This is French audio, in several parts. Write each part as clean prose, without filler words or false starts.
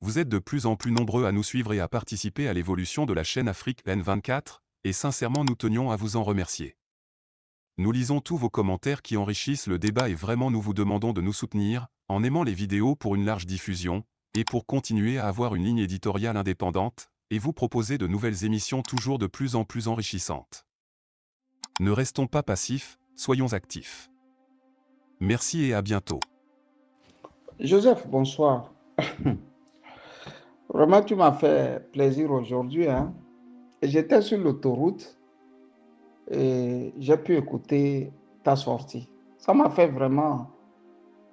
Vous êtes de plus en plus nombreux à nous suivre et à participer à l'évolution de la chaîne Afrique N24, et sincèrement nous tenions à vous en remercier. Nous lisons tous vos commentaires qui enrichissent le débat et vraiment nous vous demandons de nous soutenir, en aimant les vidéos pour une large diffusion, et pour continuer à avoir une ligne éditoriale indépendante, et vous proposer de nouvelles émissions toujours de plus en plus enrichissantes. Ne restons pas passifs, soyons actifs. Merci et à bientôt. Joseph, bonsoir. Vraiment, tu m'as fait plaisir aujourd'hui. J'étais sur l'autoroute et j'ai pu écouter ta sortie. Ça m'a fait vraiment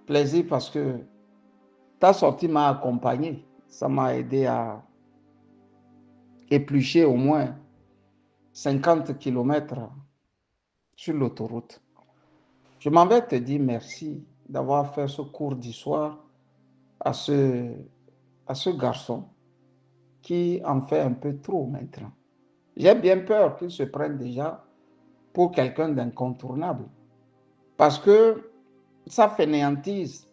plaisir parce que ta sortie m'a accompagné. Ça m'a aidé à éplucher au moins 50 kilomètres sur l'autoroute. Je m'en vais te dire merci d'avoir fait ce cours d'histoire à ce garçon qui en fait un peu trop maintenant. J'ai bien peur qu'il se prenne déjà pour quelqu'un d'incontournable parce que sa fainéantise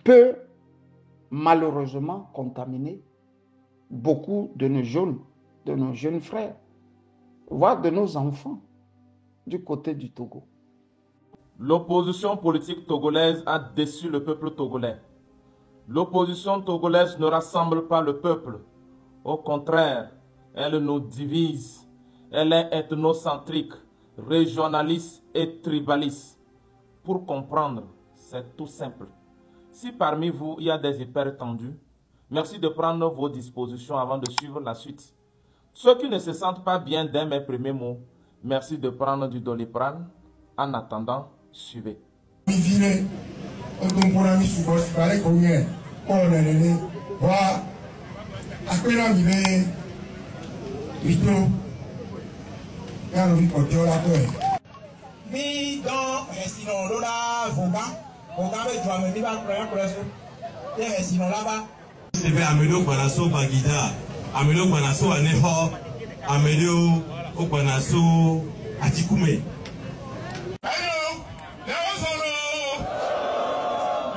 peut malheureusement contaminer beaucoup de nos jeunes frères, voire de nos enfants du côté du Togo. L'opposition politique togolaise a déçu le peuple togolais. L'opposition togolaise ne rassemble pas le peuple. Au contraire, elle nous divise. Elle est ethnocentrique, régionaliste et tribaliste. Pour comprendre, c'est tout simple. Si parmi vous, il y a des hyper tendus, merci de prendre vos dispositions avant de suivre la suite. Ceux qui ne se sentent pas bien dès mes premiers mots, merci de prendre du Doliprane. En attendant, suivez. Bí dán ẹ̀sìn náà ló dá fòká méjì àmì bí bá pẹ̀lẹ́ pẹ̀lẹ́ sọ yẹ ẹ̀sìn náà lábá. Sebe amelo gbanaso bagida, amelo gbanaso aneho, amelo gbanaso atikume. Hello, lẹ́wọ́ sọ̀rọ̀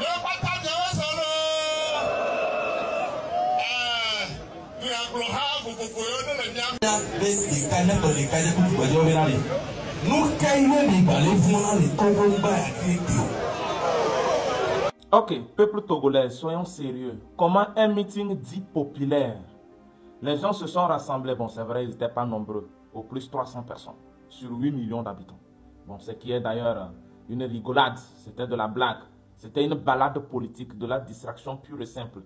lẹ́wọ́ pátá lẹ́wọ́ sọ̀rọ̀ ní àgbò ha kòkòkò yóò nílẹ̀ ní àgbò. Bẹ́ẹ̀ ìkànnì tọ̀lẹ̀ ìkànnì kúkú gbàjọ́ wẹ́rẹ́ rẹ̀. Ok, peuple togolais, soyons sérieux. Comment un meeting dit populaire? Les gens se sont rassemblés, bon c'est vrai, ils n'étaient pas nombreux, au plus 300 personnes, sur 8 millions d'habitants. Bon, ce qui est d'ailleurs une rigolade, c'était de la blague, c'était une balade politique, de la distraction pure et simple.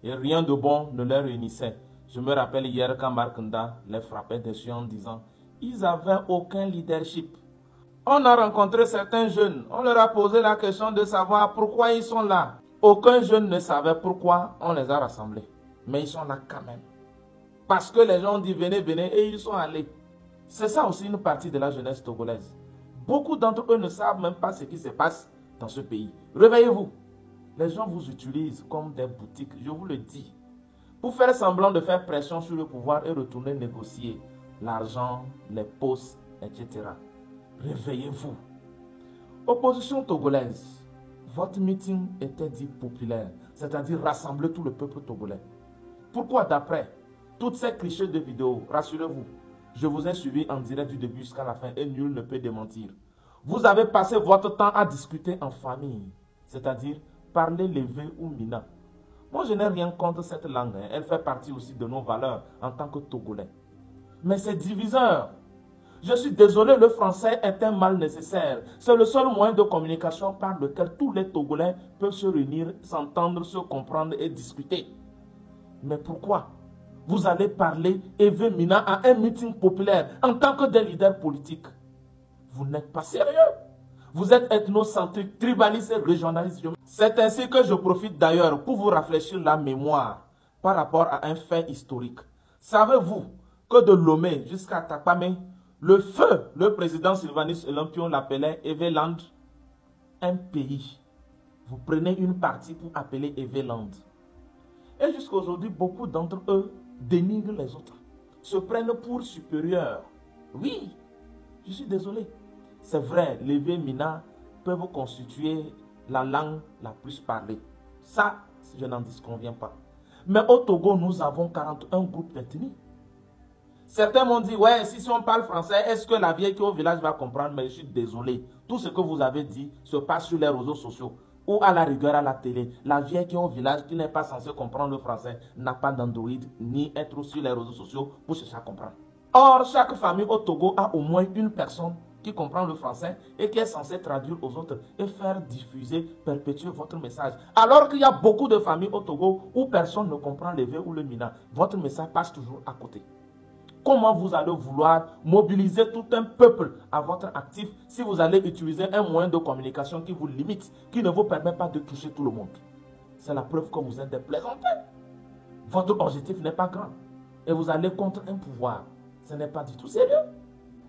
Et rien de bon ne les réunissait. Je me rappelle hier quand Markanda les frappait des yeux en disant ils n'avaient aucun leadership. On a rencontré certains jeunes, on leur a posé la question de savoir pourquoi ils sont là. Aucun jeune ne savait pourquoi on les a rassemblés. Mais ils sont là quand même. Parce que les gens ont dit venez, venez et ils sont allés. C'est ça aussi une partie de la jeunesse togolaise. Beaucoup d'entre eux ne savent même pas ce qui se passe dans ce pays. Réveillez-vous. Les gens vous utilisent comme des boutiques, je vous le dis. Pour faire semblant de faire pression sur le pouvoir et retourner négocier l'argent, les postes, etc. Réveillez-vous. Opposition togolaise, votre meeting était dit populaire, c'est-à-dire rassembler tout le peuple togolais. Pourquoi d'après toutes ces clichés de vidéos, rassurez-vous, je vous ai suivi en direct du début jusqu'à la fin et nul ne peut démentir. Vous avez passé votre temps à discuter en famille, c'est-à-dire parler levé ou mina. Moi, je n'ai rien contre cette langue, elle fait partie aussi de nos valeurs en tant que Togolais. Mais c'est diviseur. Je suis désolé, le français est un mal nécessaire. C'est le seul moyen de communication par lequel tous les Togolais peuvent se réunir, s'entendre, se comprendre et discuter. Mais pourquoi vous allez parler Eve Mina à un meeting populaire en tant que des leaders politiques? Vous n'êtes pas sérieux. Vous êtes ethnocentrique, tribaliste et régionaliste. C'est ainsi que je profite d'ailleurs pour vous rafraîchir la mémoire par rapport à un fait historique. Savez-vous que de Lomé jusqu'à Takpame, le président Sylvanus Olympio l'appelait Eveland, un pays. Vous prenez une partie pour appeler Eveland. Et jusqu'à aujourd'hui, beaucoup d'entre eux dénigrent les autres, se prennent pour supérieurs. Oui, je suis désolé. C'est vrai, les Mina peuvent constituer la langue la plus parlée. Ça, je n'en disconviens pas. Mais au Togo, nous avons 41 groupes ethniques. Certains m'ont dit, ouais, si on parle français, est-ce que la vieille qui est au village va comprendre? Mais je suis désolé. Tout ce que vous avez dit se passe sur les réseaux sociaux ou à la rigueur à la télé. La vieille qui est au village, qui n'est pas censée comprendre le français, n'a pas d'Android ni être sur les réseaux sociaux pour chercher à comprendre. Or, chaque famille au Togo a au moins une personne qui comprend le français et qui est censée traduire aux autres et faire diffuser, perpétuer votre message. Alors qu'il y a beaucoup de familles au Togo où personne ne comprend le V ou le Mina. Votre message passe toujours à côté. Comment vous allez vouloir mobiliser tout un peuple à votre actif si vous allez utiliser un moyen de communication qui vous limite, qui ne vous permet pas de toucher tout le monde? C'est la preuve que vous êtes des plaisantins. Votre objectif n'est pas grand. Et vous allez contre un pouvoir. Ce n'est pas du tout sérieux.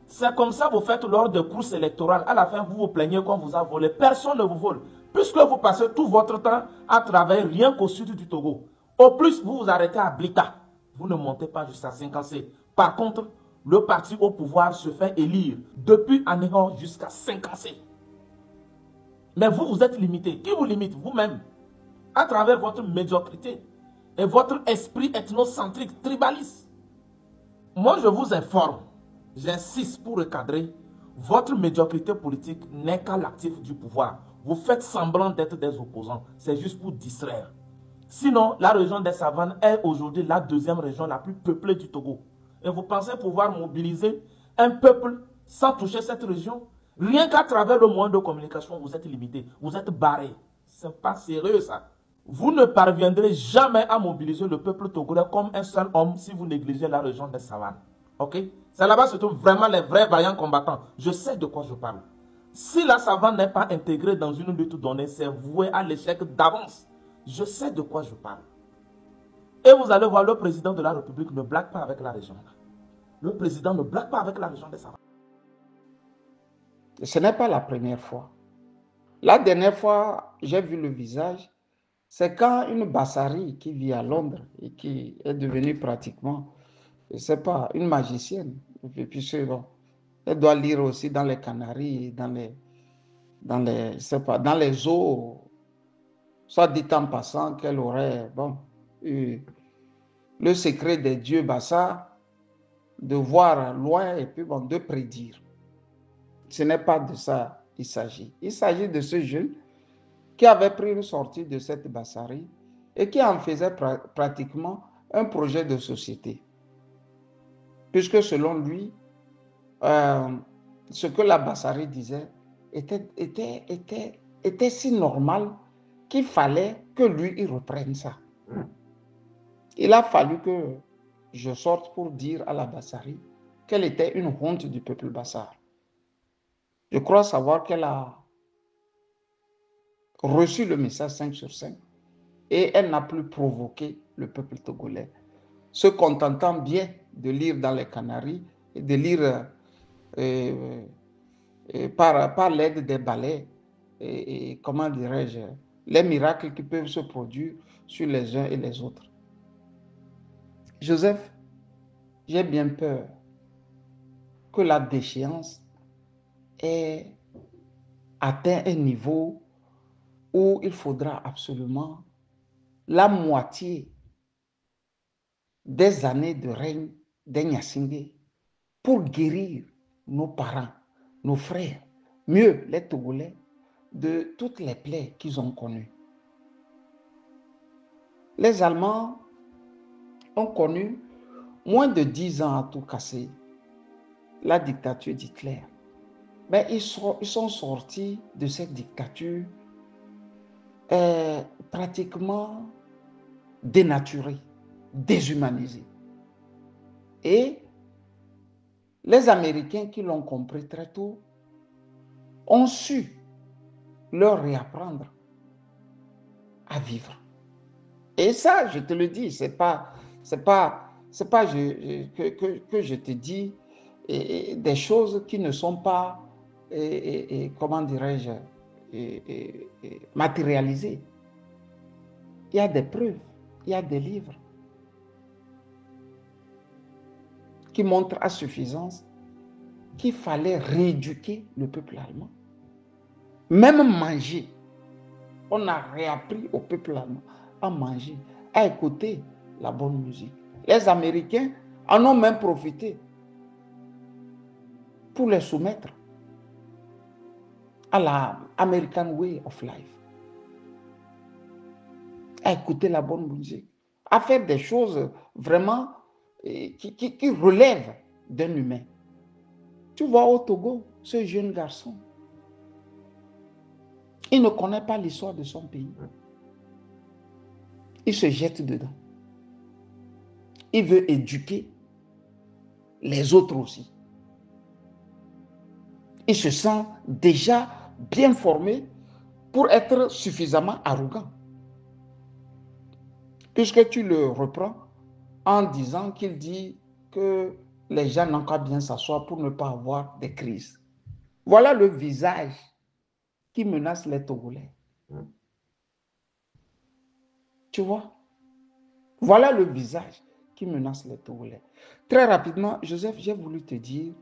C'est comme ça que vous faites lors de courses électorales. À la fin, vous vous plaignez qu'on vous a volé. Personne ne vous vole. Puisque vous passez tout votre temps à travailler rien qu'au sud du Togo. Au plus, vous vous arrêtez à Blita. Vous ne montez pas jusqu'à 5C. Par contre, le parti au pouvoir se fait élire depuis Anéhor jusqu'à 5C. Mais vous, vous êtes limité. Qui vous limite? Vous-même. À travers votre médiocrité et votre esprit ethnocentrique, tribaliste. Moi, je vous informe, j'insiste pour recadrer, votre médiocrité politique n'est qu'à l'actif du pouvoir. Vous faites semblant d'être des opposants. C'est juste pour distraire. Sinon, la région des Savanes est aujourd'hui la deuxième région la plus peuplée du Togo. Et vous pensez pouvoir mobiliser un peuple sans toucher cette région? Rien qu'à travers le moyen de communication, vous êtes limité, vous êtes barré. C'est pas sérieux ça. Vous ne parviendrez jamais à mobiliser le peuple togolais comme un seul homme si vous négligez la région des Savanes. Ok? C'est là-bas se trouvent vraiment les vrais vaillants combattants. Je sais de quoi je parle. Si la savane n'est pas intégrée dans une lutte donnée, c'est voué à l'échec d'avance. Je sais de quoi je parle. Et vous allez voir, le président de la République ne blague pas avec la région. Le président ne blague pas avec la région des Savanes. Ce n'est pas la première fois. La dernière fois, j'ai vu le visage, c'est quand une Bassari qui vit à Londres et qui est devenue pratiquement, je ne sais pas, une magicienne. Et puis, elle doit lire aussi dans les Canaries, dans les eaux. Soit dit en passant qu'elle aurait eu le secret des dieux Bassa, de voir loin et puis de prédire. Ce n'est pas de ça qu'il s'agit. Il s'agit de ce jeune qui avait pris une sortie de cette Bassari et qui en faisait pratiquement un projet de société. Puisque selon lui, ce que la Bassari disait était si normal qu'il fallait que lui, il reprenne ça. Il a fallu que je sorte pour dire à la Bassari qu'elle était une honte du peuple Bassar. Je crois savoir qu'elle a reçu le message 5 sur 5 et elle n'a plus provoqué le peuple togolais, se contentant bien de lire dans les Canaries et de lire par l'aide des balais et comment dirais-je, les miracles qui peuvent se produire sur les uns et les autres. Joseph, j'ai bien peur que la déchéance ait atteint un niveau où il faudra absolument la moitié des années de règne des Gnassingbé pour guérir nos parents, nos frères, mieux les Togolais, de toutes les plaies qu'ils ont connues. Les Allemands ont connu moins de 10 ans à tout casser la dictature d'Hitler. Mais ils sont sortis de cette dictature pratiquement dénaturés, déshumanisés. Et les Américains qui l'ont compris très tôt ont su leur réapprendre à vivre. Et ça, je te le dis, c'est pas que je te dis des choses qui ne sont pas, comment dirais-je, matérialisées. Il y a des preuves, il y a des livres qui montrent à suffisance qu'il fallait rééduquer le peuple allemand. Même manger on a réappris au peuple allemand à manger, à écouter la bonne musique. Les Américains en ont même profité pour les soumettre à la American Way of Life, à écouter la bonne musique, à faire des choses vraiment qui relèvent d'un humain. Tu vois au Togo, ce jeune garçon, il ne connaît pas l'histoire de son pays. Il se jette dedans. Il veut éduquer les autres aussi. Il se sent déjà bien formé pour être suffisamment arrogant. Puisque tu le reprends en disant qu'il dit que les gens n'ont qu'à bien s'asseoir pour ne pas avoir des crises. Voilà le visage qui menace les Togolais. Tu vois? Voilà le visage qui menace les Togolais. Très rapidement, Joseph, j'ai voulu te dire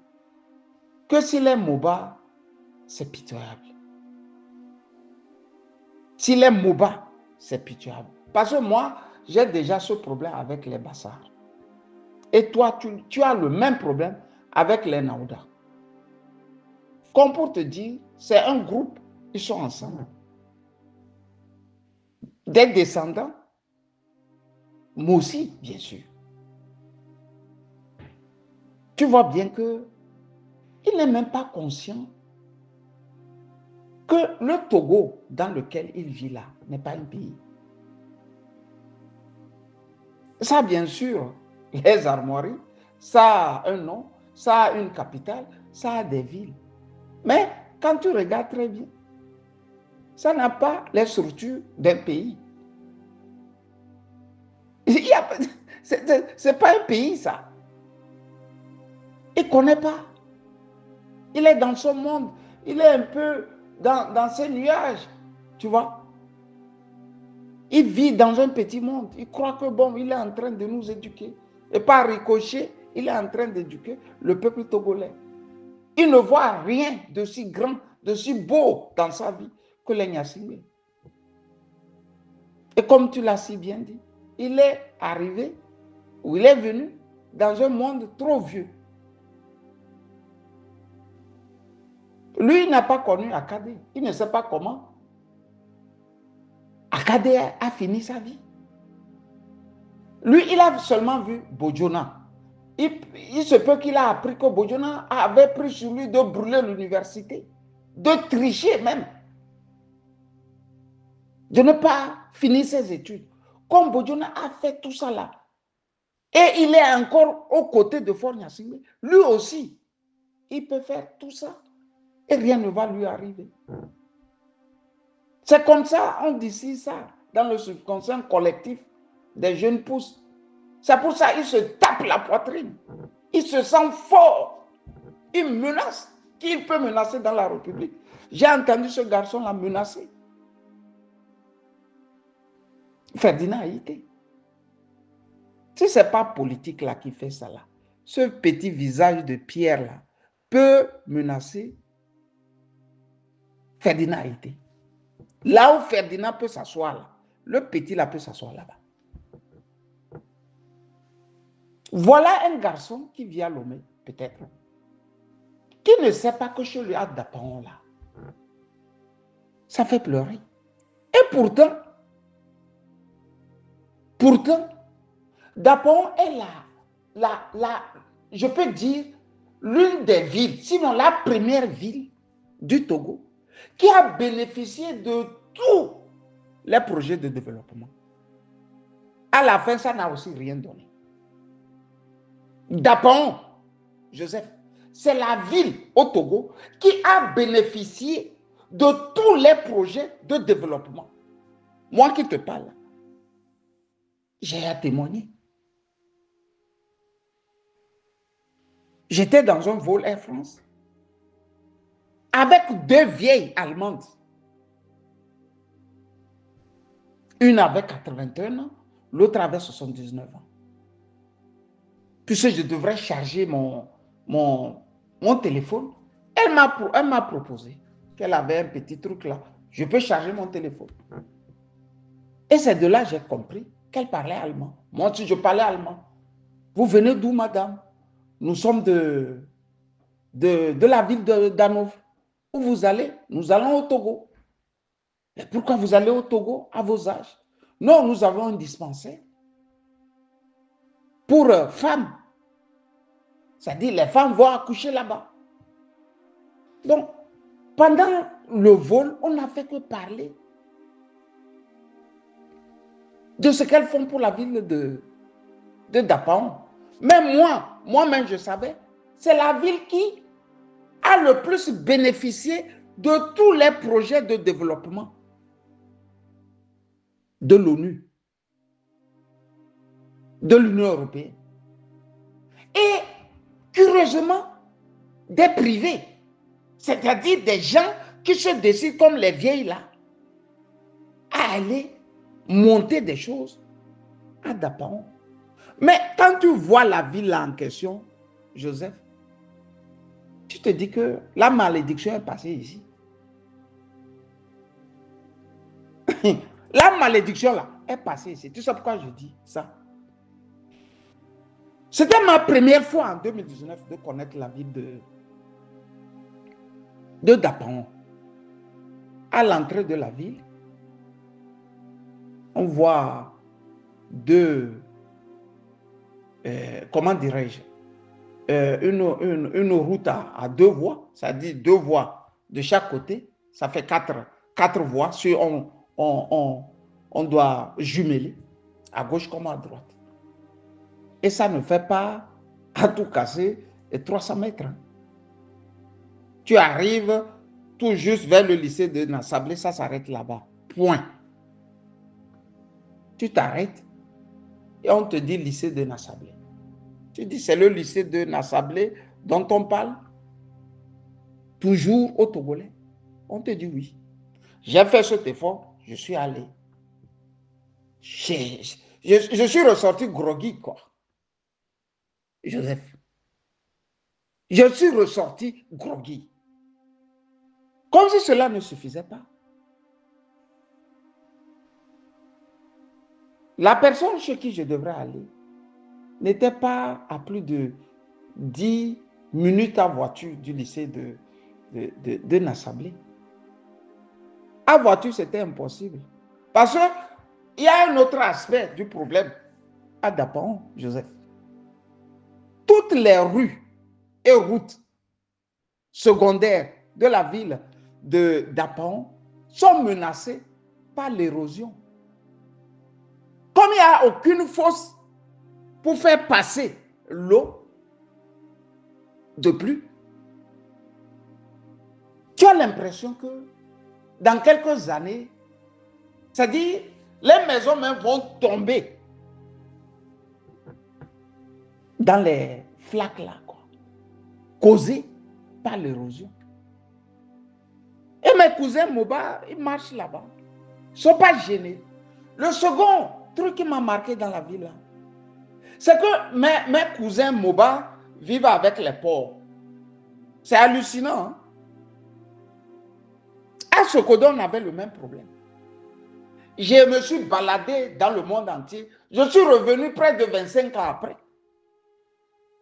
que s'il est Moba, c'est pitoyable. S'il est Moba, c'est pitoyable. Parce que moi, j'ai déjà ce problème avec les Bassards. Et toi, tu as le même problème avec les Naouda. Comme pour te dire, c'est un groupe, ils sont ensemble. Des descendants, moi aussi, bien sûr. Tu vois bien que il n'est même pas conscient que le Togo dans lequel il vit là n'est pas un pays. Ça, bien sûr, les armoiries, ça a un nom, ça a une capitale, ça a des villes. Mais quand tu regardes très bien, ça n'a pas les structures d'un pays. C'est pas un pays, ça. Il ne connaît pas. Il est dans son monde. Il est un peu dans ses nuages. Tu vois? Il vit dans un petit monde. Il croit que bon, il est en train de nous éduquer. Et par ricochet, il est en train d'éduquer le peuple togolais. Il ne voit rien de si grand, de si beau dans sa vie que les Gnassingbé. Et comme tu l'as si bien dit, il est arrivé, ou il est venu dans un monde trop vieux. Lui, il n'a pas connu Akadé. Il ne sait pas comment Akadé a fini sa vie. Lui, il a seulement vu Bojona. Il se peut qu'il a appris que Bojona avait pris sur lui de brûler l'université, de tricher même, de ne pas finir ses études. Comme Bojona a fait tout ça là, et il est encore aux côtés de Faure Gnassingbé, lui aussi, il peut faire tout ça et rien ne va lui arriver. C'est comme ça, on dit ça dans le subconscient collectif des jeunes pousses. C'est pour ça qu'il se tape la poitrine. Il se sent fort. Il menace. Qui il peut menacer dans la République? J'ai entendu ce garçon-là menacer Ferdinand Haïté. Si ce n'est pas politique là qui fait ça là, ce petit visage de pierre là peut menacer Ferdinand Haïté. Là où Ferdinand peut s'asseoir là, le petit là peut s'asseoir là-bas. Voilà un garçon qui vient à Lomé, peut-être, qui ne sait pas que chez lui à Dapaon là, ça fait pleurer. Et pourtant, Dapaon est je peux dire, l'une des villes, sinon la première ville du Togo, qui a bénéficié de tous les projets de développement. À la fin, ça n'a aussi rien donné. Dapaon, Joseph, c'est la ville au Togo qui a bénéficié de tous les projets de développement. Moi qui te parle, j'ai à témoigner. J'étais dans un vol Air France avec deux vieilles Allemandes. Une avait 81 ans, l'autre avait 79 ans. Puisque je devrais charger mon téléphone, elle m'a proposé qu'elle avait un petit truc là Je peux charger mon téléphone. Et c'est de là que j'ai compris qu'elle parlait allemand. Moi aussi, je parlais allemand. Vous venez d'où, madame? Nous sommes de la ville d'Hanovre. Où vous allez? Nous allons au Togo. Et pourquoi vous allez au Togo à vos âges? Non, nous avons un dispensaire pour femmes. C'est-à-dire les femmes vont accoucher là-bas. Donc, pendant le vol, on n'a fait que parler de ce qu'elles font pour la ville de Dapaon. Mais moi-même, je savais, c'est la ville qui a le plus bénéficié de tous les projets de développement de l'ONU, de l'Union européenne. Et curieusement, des privés, c'est-à-dire des gens qui se décident comme les vieilles là, à aller monter des choses à Dapaon. Mais quand tu vois la ville en question, Joseph, tu te dis que la malédiction est passée ici. La malédiction là est passée ici. Tu sais pourquoi je dis ça? C'était ma première fois en 2019 de connaître la ville de Dapaon. À l'entrée de la ville, on voit comment dirais-je, une route à deux voies, c'est-à-dire deux voies de chaque côté. Ça fait quatre voies. On doit jumeler à gauche comme à droite. Et ça ne fait pas, à tout casser, 300 mètres. Tu arrives tout juste vers le lycée de Nassablé, ça s'arrête là-bas. Point. Tu t'arrêtes et on te dit lycée de Nassablé. Tu dis c'est le lycée de Nassablé dont on parle toujours au Togolais. On te dit oui. J'ai fait cet effort, je suis allé. Je suis ressorti groggy, quoi. Joseph. Je suis ressorti groggy. Comme si cela ne suffisait pas. La personne chez qui je devrais aller n'était pas à plus de 10 minutes à voiture du lycée de Nassablé. À voiture, c'était impossible. Parce qu'il y a un autre aspect du problème à Dapaon, Joseph. Toutes les rues et routes secondaires de la ville de Dapaon sont menacées par l'érosion. Comme il n'y a aucune fosse pour faire passer l'eau de pluie, tu as l'impression que dans quelques années, c'est-à-dire les maisons même vont tomber dans les flaques là, quoi, causées par l'érosion. Et mes cousins Moba, ils marchent là-bas. Ils ne sont pas gênés. Le second truc qui m'a marqué dans la ville, c'est que mes cousins Moba vivent avec les porcs. C'est hallucinant. Hein? À Sokodo, on avait le même problème. Je me suis baladé dans le monde entier. Je suis revenu près de 25 ans après.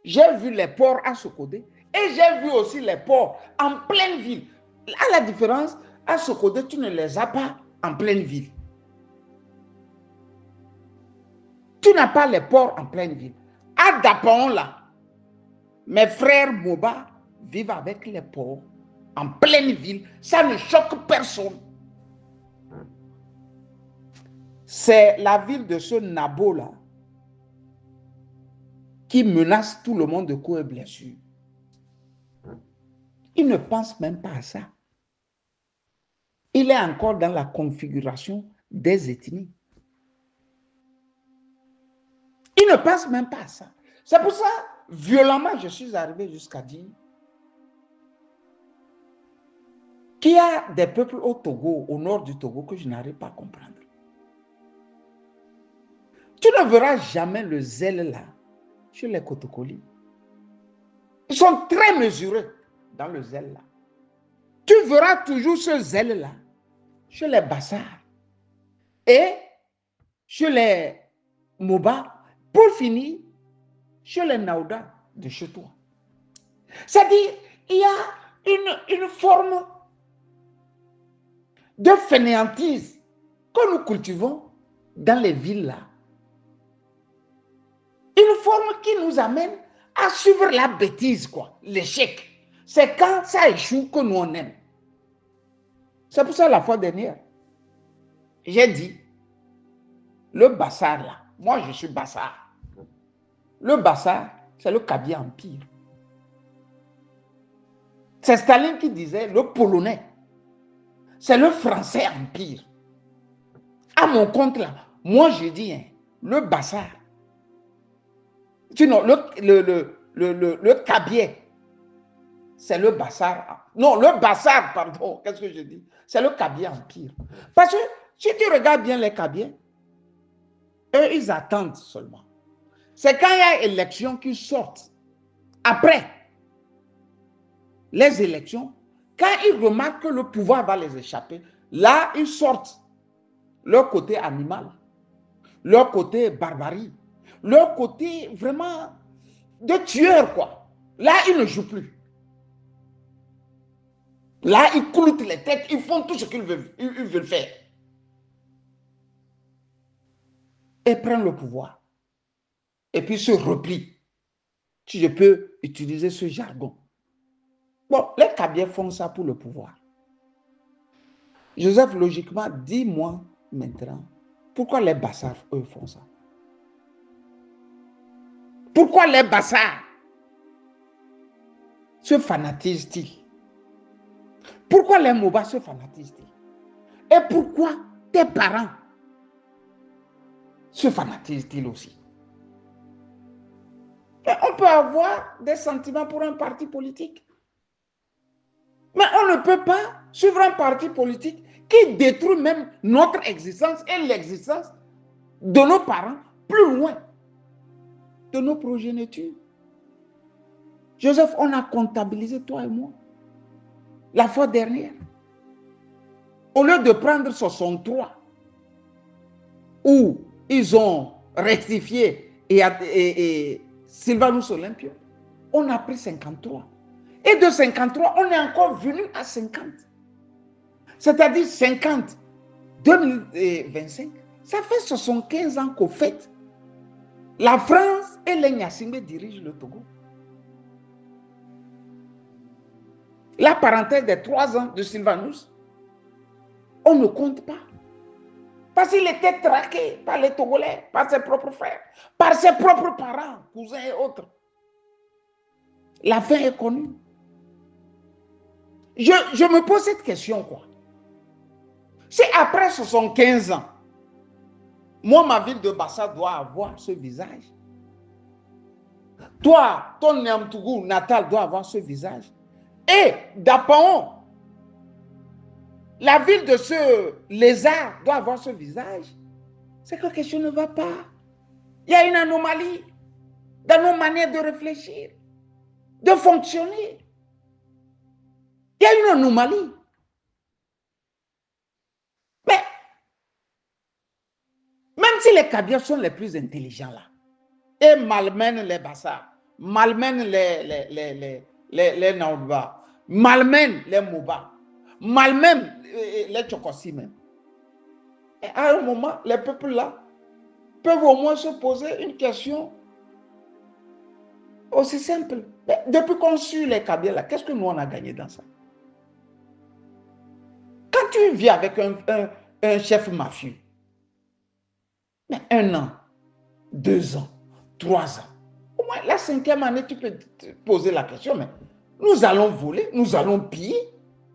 J'ai vu les porcs à Sokodé et j'ai vu aussi les porcs en pleine ville. À la différence, à Sokodé, tu ne les as pas en pleine ville. Tu n'as pas les porcs en pleine ville. À Dapaon, là, mes frères Moba vivent avec les porcs en pleine ville. Ça ne choque personne. C'est la ville de ce Nabo-là qui menace tout le monde de coups et blessures. Il ne pense même pas à ça. Il est encore dans la configuration des ethnies. Il ne pense même pas à ça. C'est pour ça, violemment, je suis arrivé jusqu'à dire qu'il y a des peuples au Togo, au nord du Togo, que je n'arrive pas à comprendre. Tu ne verras jamais le zèle là, chez les Kotokoli. Ils sont très mesurés dans le zèle là. Tu verras toujours ce zèle là chez les Bassards et chez les Moba, pour finir, chez les Naouda de chez toi. C'est-à-dire, il y a une forme de fainéantise que nous cultivons dans les villes là. Une forme qui nous amène à suivre la bêtise, quoi, l'échec. C'est quand ça échoue que nous on aime. C'est pour ça la fois dernière, j'ai dit, le Bassard là, moi je suis Bassard. Le Bassard, c'est le Kabyle Empire. C'est Staline qui disait le Polonais. C'est le Français Empire. À mon compte là, moi je dis, hein, le Bassard. Sinon, le Kabyle, c'est le Bassard. Non, le Bassard, pardon, qu'est-ce que je dis? C'est le Kabyle Empire. Parce que si tu regardes bien les Kabyles, eux, ils attendent seulement. C'est quand il y a élections qui sortent. Après les élections, quand ils remarquent que le pouvoir va les échapper, là, ils sortent leur côté animal, leur côté barbarie, leur côté vraiment de tueur, quoi. Là, ils ne jouent plus. Là, ils cloutent les têtes, ils font tout ce qu'ils veulent faire. Et prennent le pouvoir. Et puis se replient. Si je peux utiliser ce jargon. Bon, les Kabyles font ça pour le pouvoir. Joseph, logiquement, dis-moi maintenant, pourquoi les Bassards, eux, font ça? Pourquoi les Bassards se fanatisent-ils? Pourquoi les Moba se fanatisent-ils? Et pourquoi tes parents se fanatisent-ils aussi? Et on peut avoir des sentiments pour un parti politique. Mais on ne peut pas suivre un parti politique qui détruit même notre existence et l'existence de nos parents plus loin de nos progénitures. Joseph, on a comptabilisé toi et moi la fois dernière. Au lieu de prendre 63, où ils ont rectifié et Sylvanus Olympio, on a pris 53. Et de 53, on est encore venu à 50. C'est-à-dire 50, 2025, ça fait 75 ans qu'au fait, la France et les Nyassimbe dirigent le Togo. La parenthèse des 3 ans de Sylvanus, on ne compte pas. Parce qu'il était traqué par les Togolais, par ses propres frères, par ses propres parents, cousins et autres. La fin est connue. Je me pose cette question, quoi. Si après 75 ans, moi, ma ville de Bassa doit avoir ce visage. Toi, ton Niamtougou natal doit avoir ce visage. Et d'Apaon, la ville de ce lézard doit avoir ce visage. C'est que quelque chose ne va pas. Il y a une anomalie dans nos manières de réfléchir, de fonctionner. Il y a une anomalie. Mais, même si les Kabyles sont les plus intelligents là, et malmènent les Bassards, malmènent les Naouba, malmènent les Moba, malmènent les Tchokossi même. Et à un moment, les peuples là peuvent au moins se poser une question aussi simple. Mais depuis qu'on suit les Kabyles là, qu'est-ce que nous on a gagné dans ça? Quand tu vis avec un chef mafieux, mais 1 an, 2 ans, 3 ans, au moins la 5e année, tu peux te poser la question, mais nous allons voler, nous allons piller,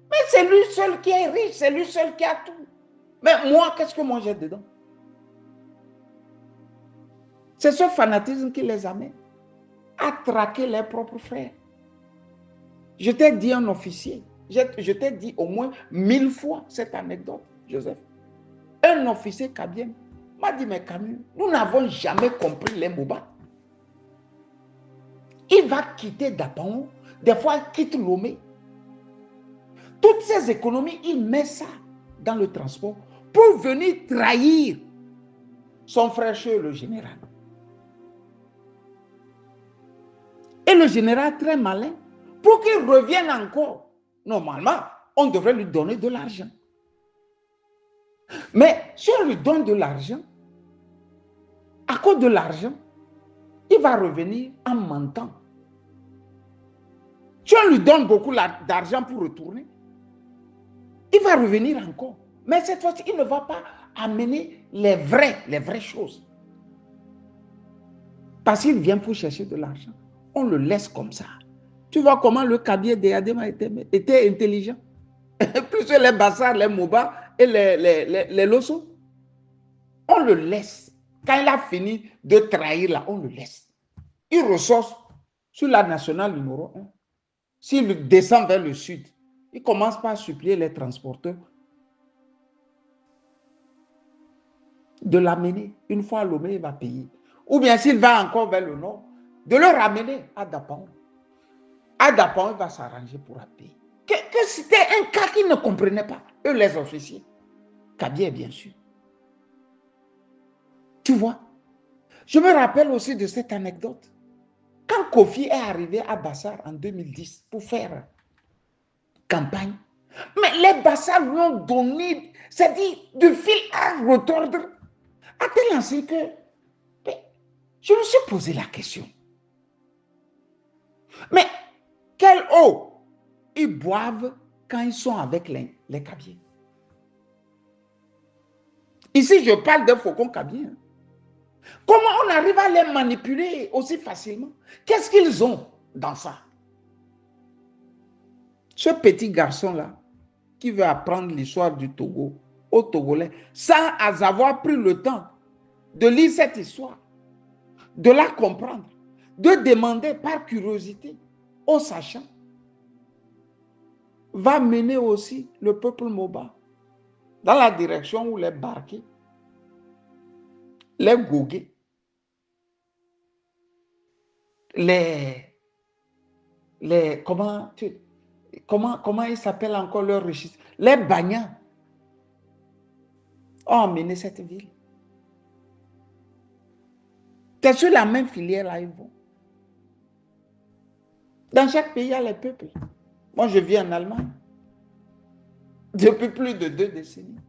mais c'est lui seul qui est riche, c'est lui seul qui a tout. Mais moi, qu'est-ce que moi j'ai dedans? C'est ce fanatisme qui les amène à traquer leurs propres frères. Je t'ai dit un officier, je t'ai dit au moins 1000 fois cette anecdote, Joseph. Un officier kabyen m'a dit, mais Camus, nous n'avons jamais compris les Moba. Il va quitter Dapaon, des fois il quitte Lomé. Toutes ces économies, il met ça dans le transport pour venir trahir son frère chez le général. Et le général, très malin, pour qu'il revienne encore, normalement, on devrait lui donner de l'argent. Mais si on lui donne de l'argent, à cause de l'argent, il va revenir en mentant. Si on lui donne beaucoup d'argent pour retourner, il va revenir encore. Mais cette fois-ci, il ne va pas amener les vraies choses. Parce qu'il vient pour chercher de l'argent. On le laisse comme ça. Tu vois comment le cabier d'Adema était intelligent. Plus les Bassar, les Moba et les Losso. On le laisse. Quand il a fini de trahir là, on le laisse. Il ressort sur la nationale numéro 1. S'il descend vers le sud, il commence par supplier les transporteurs de l'amener. Une fois à Lomé, il va payer. Ou bien s'il va encore vers le nord, de le ramener à Dapan. À Dapan, il va s'arranger pour payer. Que c'était un cas qu'ils ne comprenaient pas, eux les officiers. Kabier, bien sûr. Tu vois, je me rappelle aussi de cette anecdote. Quand Kofi est arrivé à Bassar en 2010 pour faire campagne, mais les Bassar lui ont donné, c'est-à-dire du fil à retordre, à tel enseigne que je me suis posé la question. Mais quelle eau ils boivent quand ils sont avec les cabiers? Ici, je parle d'un faucon cabier. Comment on arrive à les manipuler aussi facilement? Qu'est-ce qu'ils ont dans ça? Ce petit garçon-là, qui veut apprendre l'histoire du Togo aux Togolais, sans avoir pris le temps de lire cette histoire, de la comprendre, de demander par curiosité aux sachants, va mener aussi le peuple Moba dans la direction où les Barqués, les Gogués, comment ils s'appellent encore leurs richesses, les Bagnats ont emmené cette ville. C'est sur la même filière là ils vont. Dans chaque pays, il y a les peuples. Moi, je vis en Allemagne depuis plus de 2 décennies.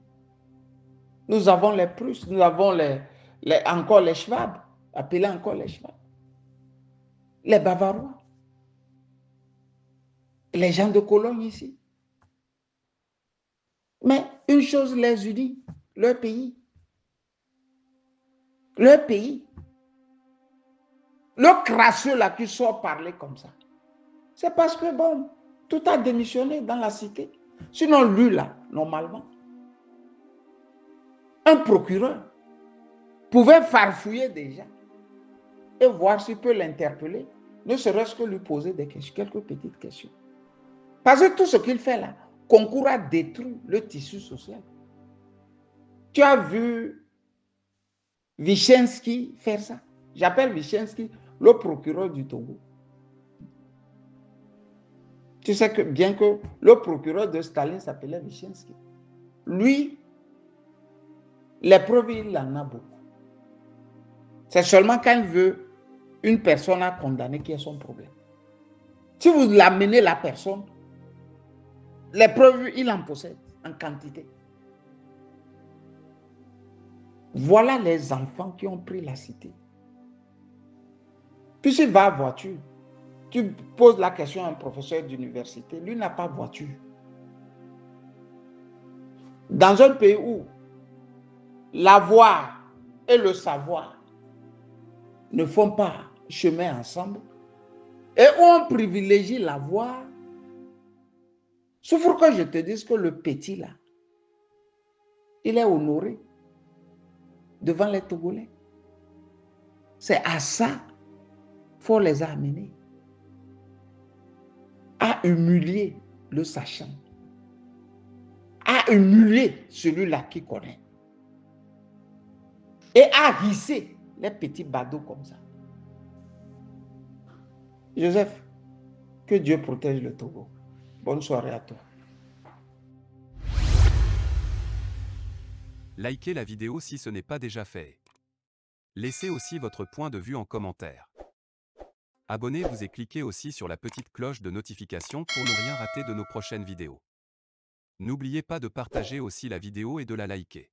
Nous avons les Prusses, nous avons encore les Schwab, appelés encore les Schwab, les Bavarois, les gens de Cologne ici. Mais une chose les unit, leur pays. Leur pays. Le crasseux là qui sort parler comme ça. C'est parce que, bon, tout a démissionné dans la cité. Sinon, lui, là, normalement, un procureur pouvait farfouiller déjà et voir s'il peut l'interpeller, ne serait-ce que lui poser des questions, quelques petites questions. Parce que tout ce qu'il fait là concourt à détruire le tissu social. Tu as vu Wyszynski faire ça? J'appelle Wyszynski le procureur du Togo. Tu sais que bien que le procureur de Staline s'appelait Wyszynski, lui, les preuves, il en a beaucoup. C'est seulement quand il veut une personne à condamner qui est son problème. Si vous l'amenez la personne, les preuves, il en possède en quantité. Voilà les enfants qui ont pris la cité. Puis s'il va à voiture, tu poses la question à un professeur d'université, lui n'a pas de voiture. Dans un pays où l'avoir et le savoir ne font pas chemin ensemble, et où on privilégie l'avoir, souffre que je te dise que le petit là, il est honoré devant les Togolais. C'est à ça qu'il faut les amener. À humilier le sachant. À humilier celui-là qui connaît. Et à hisser les petits badauds comme ça. Joseph, que Dieu protège le Togo. Bonne soirée à toi. Likez la vidéo si ce n'est pas déjà fait. Laissez aussi votre point de vue en commentaire. Abonnez-vous et cliquez aussi sur la petite cloche de notification pour ne rien rater de nos prochaines vidéos. N'oubliez pas de partager aussi la vidéo et de la liker.